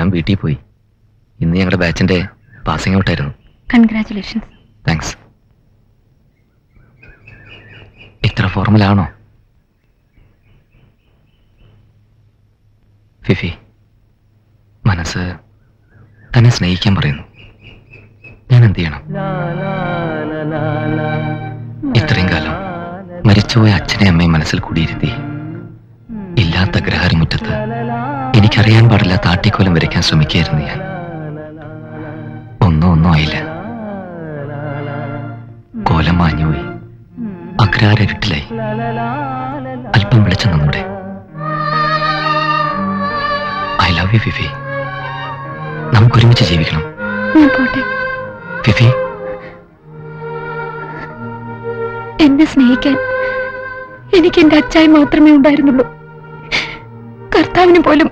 ഞാൻ വീട്ടിൽ പോയി. ഇന്ന് ഞങ്ങളുടെ ബാച്ചിന്റെ പാസിംഗ് ഔട്ടായിരുന്നു. കൺഗ്രാറ്റുലേഷൻസ്. താങ്ക്സ്. ഇത്ര ഫോർമലാണോ? ഫിഫി, മനസ്സ് തന്നെ സ്നേഹിക്കാൻ പറയുന്നു. ഞാൻ എന്ത് ചെയ്യണം? ഇത്രയും കാലം മരിച്ചുപോയ അച്ഛനെ അമ്മയും മനസ്സിൽ കൂടിയിരുത്തി ഇല്ലാത്ത ഗ്രഹാരമുറ്റത്ത് എനിക്കറിയാൻ പാടില്ലാത്ത ആട്ടിക്കോലം വരയ്ക്കാൻ ശ്രമിക്കുകയായിരുന്നു ഞാൻ. ഒന്നും ആയില്ല. കോലം മാഞ്ഞുപോയി. അഗ്രാരട്ടിലായി. അല്പം വിളിച്ചു നമ്മുടെ ഐ ലവ് യു ഫിഫി. നമുക്കൊരുമിച്ച് ജീവിക്കണം. ഫിഫി, എന്നെ സ്നേഹിക്കാൻ എനിക്ക് എന്റെ അച്ചായി മാത്രമേ ഉണ്ടായിരുന്നുള്ളൂ. കർത്താവിന് പോലും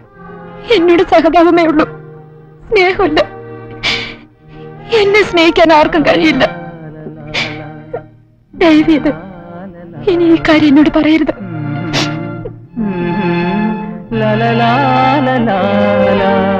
എന്നോട് സഹതാപമേ ഉള്ളൂ, സ്നേഹമില്ല. എന്നെ സ്നേഹിക്കാൻ ആർക്കും കഴിയില്ല. ദയവേത് ഇനി ഈ കാര്യം എന്നോട് പറയരുത്. la la la la la la